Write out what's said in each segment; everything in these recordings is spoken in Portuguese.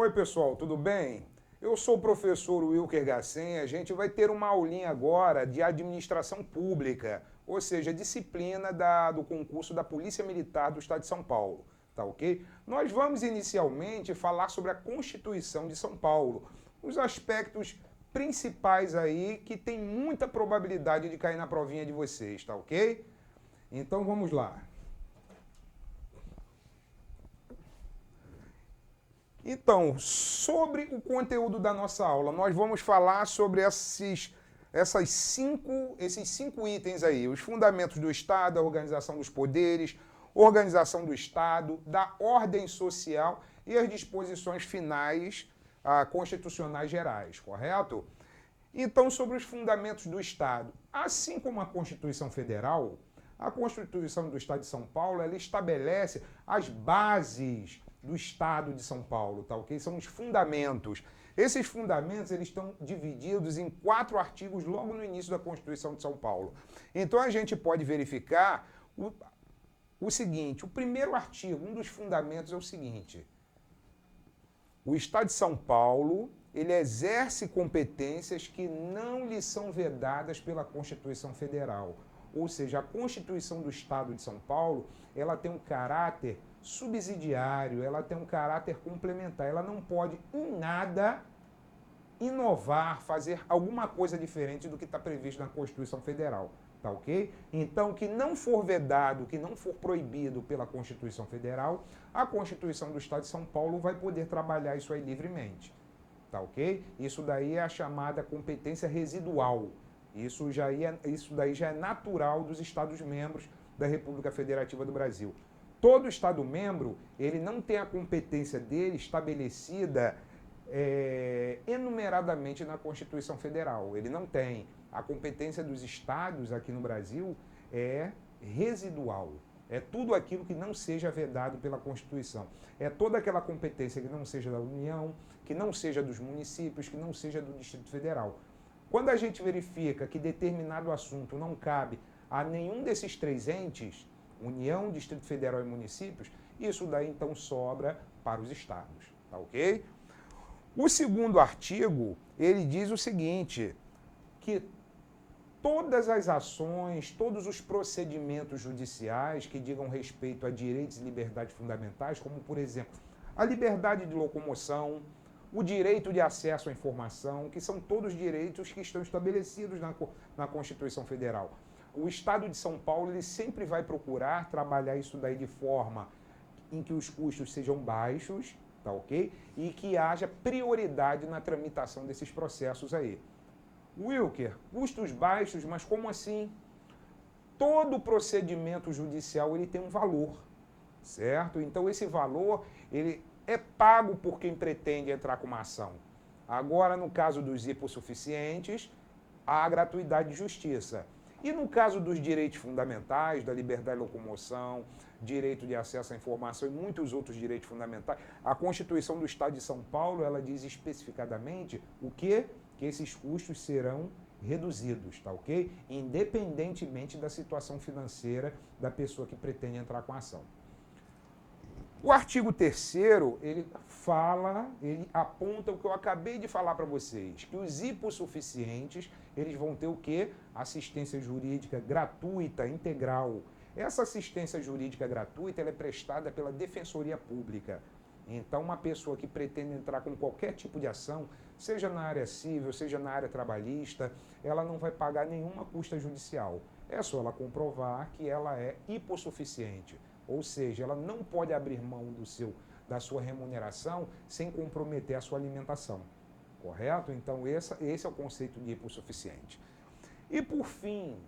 Oi, pessoal, tudo bem? Eu sou o professor Wilker Gassen. A gente vai ter uma aulinha agora de administração pública, ou seja, disciplina do concurso da Polícia Militar do Estado de São Paulo, tá ok? Nós vamos inicialmente falar sobre a Constituição de São Paulo, os aspectos principais aí que tem muita probabilidade de cair na provinha de vocês, tá ok? Então vamos lá. Então, sobre o conteúdo da nossa aula, nós vamos falar sobre esses cinco itens aí: os fundamentos do Estado, a organização dos poderes, organização do Estado, da ordem social e as disposições finais constitucionais gerais, correto? Então, sobre os fundamentos do Estado, assim como a Constituição Federal, a Constituição do Estado de São Paulo, ela estabelece as bases do Estado de São Paulo, tá ok? São os fundamentos. Esses fundamentos, eles estão divididos em 4 artigos logo no início da Constituição de São Paulo. Então, a gente pode verificar o seguinte: o primeiro artigo, um dos fundamentos é o seguinte: o Estado de São Paulo, ele exerce competências que não lhe são vedadas pela Constituição Federal. Ou seja, a Constituição do Estado de São Paulo, ela tem um caráter subsidiário, ela tem um caráter complementar. Ela não pode, em nada, inovar, fazer alguma coisa diferente do que está previsto na Constituição Federal. Tá ok? Então, o que não for vedado, o que não for proibido pela Constituição Federal, a Constituição do Estado de São Paulo vai poder trabalhar isso aí livremente. Tá ok? Isso daí é a chamada competência residual. Isso daí já é natural dos Estados-membros da República Federativa do Brasil. Todo Estado-membro, ele não tem a competência dele estabelecida enumeradamente na Constituição Federal. Ele não tem. A competência dos Estados aqui no Brasil é residual. É tudo aquilo que não seja vedado pela Constituição. É toda aquela competência que não seja da União, que não seja dos municípios, que não seja do Distrito Federal. Quando a gente verifica que determinado assunto não cabe a nenhum desses 3 entes, União, Distrito Federal e municípios, isso daí então sobra para os estados, tá ok? O segundo artigo, ele diz o seguinte, que todas as ações, todos os procedimentos judiciais que digam respeito a direitos e liberdades fundamentais, como, por exemplo, a liberdade de locomoção, o direito de acesso à informação, que são todos direitos que estão estabelecidos na Constituição Federal. O Estado de São Paulo, ele sempre vai procurar trabalhar isso daí de forma em que os custos sejam baixos, tá ok? E que haja prioridade na tramitação desses processos aí. Wilker, custos baixos, mas como assim? Todo procedimento judicial, ele tem um valor, certo? Então, esse valor, ele é pago por quem pretende entrar com uma ação. Agora, no caso dos hipossuficientes, há gratuidade de justiça. E no caso dos direitos fundamentais, da liberdade de locomoção, direito de acesso à informação e muitos outros direitos fundamentais, a Constituição do Estado de São Paulo, ela diz especificadamente o quê? Que esses custos serão reduzidos, tá ok? Independentemente da situação financeira da pessoa que pretende entrar com a ação. O artigo 3º, ele aponta o que eu acabei de falar para vocês, que os hipossuficientes, eles vão ter o quê? Assistência jurídica gratuita, integral. Essa assistência jurídica gratuita, ela é prestada pela Defensoria Pública. Então, uma pessoa que pretende entrar com qualquer tipo de ação, seja na área civil, seja na área trabalhista, ela não vai pagar nenhuma custa judicial. É só ela comprovar que ela é hipossuficiente. Ou seja, ela não pode abrir mão da sua remuneração sem comprometer a sua alimentação. Correto? Então, esse é o conceito de hipossuficiente. E, por fim,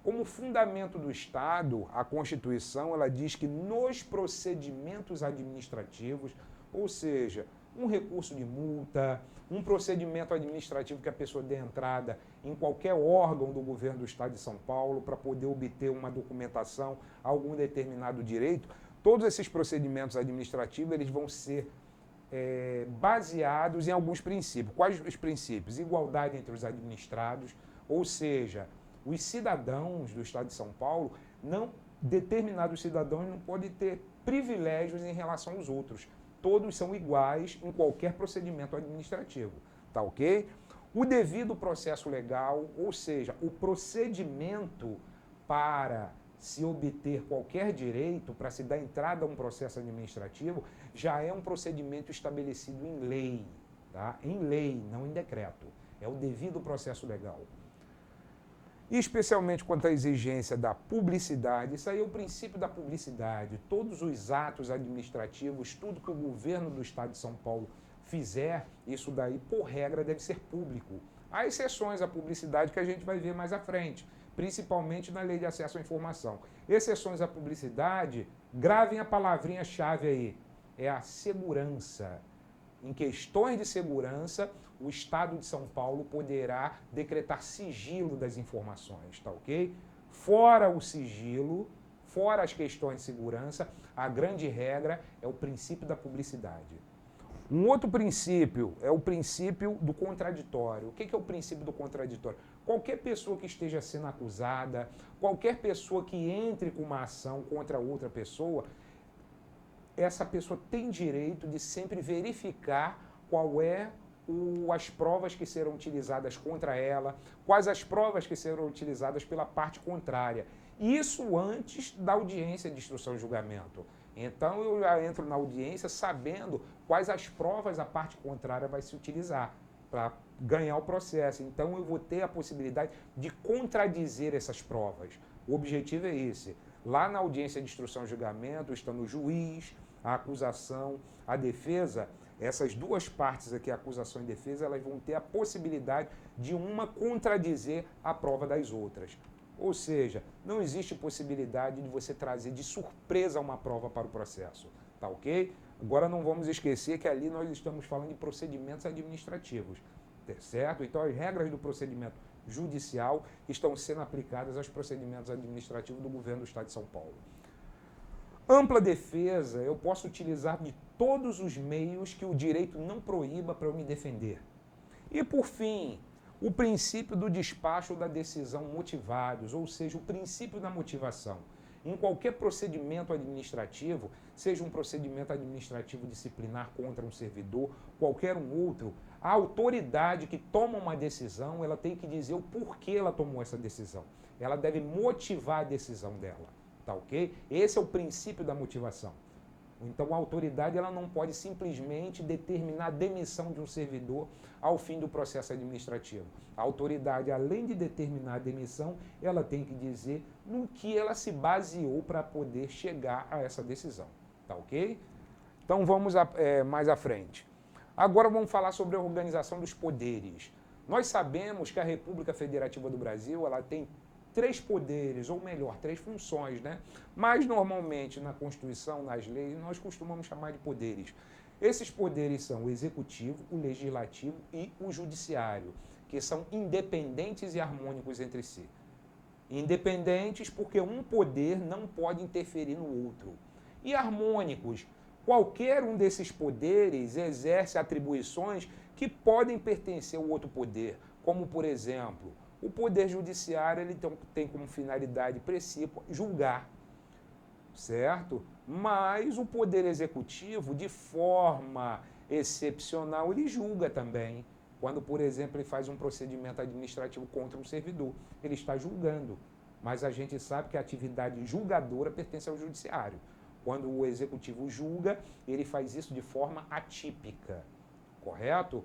como fundamento do Estado, a Constituição ela diz que nos procedimentos administrativos, ou seja, um recurso de multa, um procedimento administrativo que a pessoa dê entrada em qualquer órgão do governo do Estado de São Paulo para poder obter uma documentação, algum determinado direito, todos esses procedimentos administrativos eles vão ser baseados em alguns princípios. Quais os princípios? Igualdade entre os administrados, ou seja, os cidadãos do Estado de São Paulo, determinados cidadãos não podem ter privilégios em relação aos outros. todos são iguais em qualquer procedimento administrativo, tá ok? O devido processo legal, ou seja, o procedimento para se obter qualquer direito, para se dar entrada a um processo administrativo, já é um procedimento estabelecido em lei, tá? Em lei, não em decreto. É o devido processo legal. E especialmente quanto à exigência da publicidade, isso aí é o princípio da publicidade. Todos os atos administrativos, tudo que o governo do Estado de São Paulo fizer, isso daí, por regra, deve ser público. Há exceções à publicidade que a gente vai ver mais à frente, principalmente na Lei de Acesso à Informação. Exceções à publicidade, gravem a palavrinha-chave aí, é a segurança. Em questões de segurança, o Estado de São Paulo poderá decretar sigilo das informações, tá ok? Fora o sigilo, fora as questões de segurança, a grande regra é o princípio da publicidade. Um outro princípio é o princípio do contraditório. O que é o princípio do contraditório? Qualquer pessoa que esteja sendo acusada, qualquer pessoa que entre com uma ação contra outra pessoa, essa pessoa tem direito de sempre verificar qual é as provas que serão utilizadas contra ela, quais as provas que serão utilizadas pela parte contrária. Isso antes da audiência de instrução e julgamento. Então eu já entro na audiência sabendo quais as provas a parte contrária vai se utilizar para ganhar o processo. Então eu vou ter a possibilidade de contradizer essas provas. O objetivo é esse. Lá na audiência de instrução e julgamento, estando o juiz, a acusação, a defesa, essas duas partes aqui, a acusação e a defesa, elas vão ter a possibilidade de uma contradizer a prova das outras. Ou seja, não existe possibilidade de você trazer de surpresa uma prova para o processo, tá ok? Agora não vamos esquecer que ali nós estamos falando de procedimentos administrativos, certo? Então as regras do procedimento judicial estão sendo aplicadas aos procedimentos administrativos do governo do Estado de São Paulo. Ampla defesa, eu posso utilizar de todos os meios que o direito não proíba para eu me defender. E por fim, o princípio do despacho da decisão motivados, ou seja, o princípio da motivação. Em qualquer procedimento administrativo, seja um procedimento administrativo disciplinar contra um servidor, qualquer um outro, a autoridade que toma uma decisão, ela tem que dizer o porquê ela tomou essa decisão. Ela deve motivar a decisão dela, tá ok? Esse é o princípio da motivação. Então a autoridade ela não pode simplesmente determinar a demissão de um servidor ao fim do processo administrativo. A autoridade, além de determinar a demissão, ela tem que dizer no que ela se baseou para poder chegar a essa decisão. Tá ok? Então vamos mais à frente. Agora vamos falar sobre a organização dos poderes. Nós sabemos que a República Federativa do Brasil ela tem 3 poderes, ou melhor, 3 funções, né? Mas normalmente na Constituição, nas leis, nós costumamos chamar de poderes. Esses poderes são o Executivo, o Legislativo e o Judiciário, que são independentes e harmônicos entre si. Independentes porque um poder não pode interferir no outro. E harmônicos, qualquer um desses poderes exerce atribuições que podem pertencer ao outro poder, como por exemplo, o Poder Judiciário ele tem como finalidade precípua julgar, certo? Mas o Poder Executivo, de forma excepcional, ele julga também. Quando, por exemplo, ele faz um procedimento administrativo contra um servidor, ele está julgando. Mas a gente sabe que a atividade julgadora pertence ao Judiciário. Quando o Executivo julga, ele faz isso de forma atípica, correto?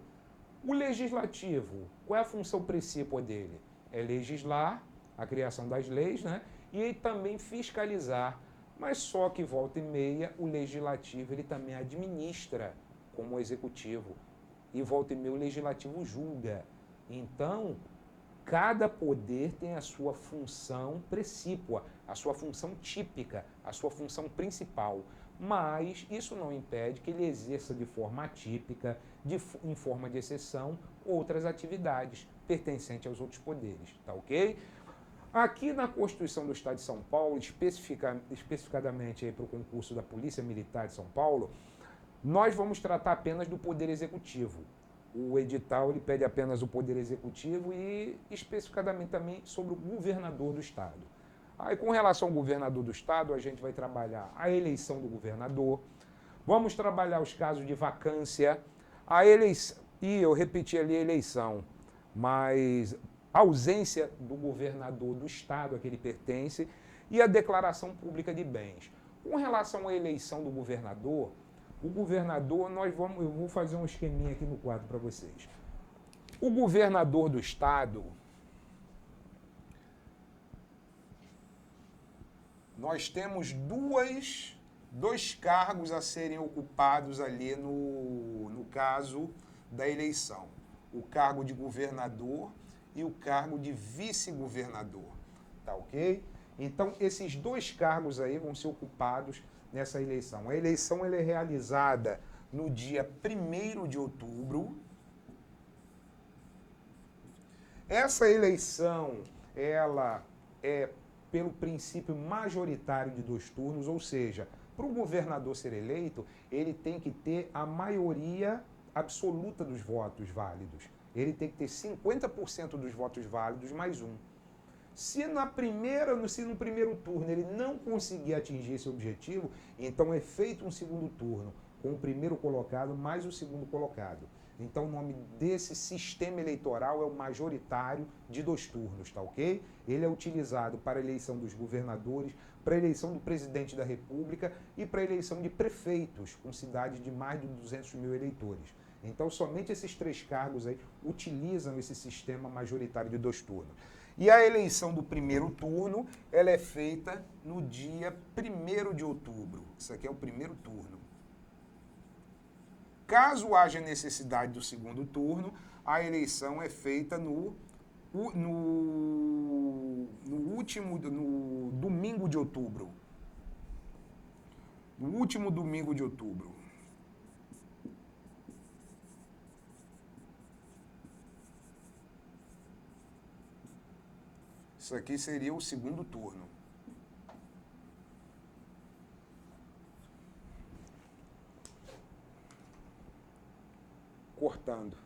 O Legislativo, qual é a função precípua dele? É legislar, a criação das leis, né? E também fiscalizar. Mas só que volta e meia, o Legislativo ele também administra como o Executivo. E volta e meia, o Legislativo julga. Então, cada poder tem a sua função precípua, a sua função típica, a sua função principal. Mas isso não impede que ele exerça de forma atípica, em forma de exceção, outras atividades pertencentes aos outros poderes, tá ok? Aqui na Constituição do Estado de São Paulo, especificadamente para o concurso da Polícia Militar de São Paulo, nós vamos tratar apenas do Poder Executivo. O edital ele pede apenas o Poder Executivo e especificadamente também sobre o governador do Estado. Aí, com relação ao governador do Estado, a gente vai trabalhar a eleição do governador, Vamos trabalhar os casos de vacância, a eleição, e eu repeti ali a eleição, mas a ausência do governador do estado a que ele pertence e a declaração pública de bens. Com relação à eleição do governador, o governador, eu vou fazer um esqueminha aqui no quadro para vocês. O governador do estado, nós temos dois cargos a serem ocupados ali no caso da eleição. O cargo de governador e o cargo de vice-governador. Tá ok? Então, esses dois cargos aí vão ser ocupados nessa eleição. A eleição ela é realizada no dia 1º de outubro. Essa eleição, ela é pelo princípio majoritário de 2 turnos, ou seja, para o governador ser eleito, ele tem que ter a maioria absoluta dos votos válidos. Ele tem que ter 50% dos votos válidos mais um. Se no primeiro turno ele não conseguir atingir esse objetivo, então é feito um segundo turno, com o primeiro colocado mais o segundo colocado. Então o nome desse sistema eleitoral é o majoritário de 2 turnos, tá ok? Ele é utilizado para a eleição dos governadores, para a eleição do presidente da República e para a eleição de prefeitos com cidades de mais de 200 mil eleitores. Então somente esses 3 cargos aí utilizam esse sistema majoritário de 2 turnos. E a eleição do primeiro turno, ela é feita no dia 1º de outubro. Isso aqui é o primeiro turno. Caso haja necessidade do segundo turno, a eleição é feita no domingo de outubro. No último domingo de outubro. Isso aqui seria o segundo turno. Cortando.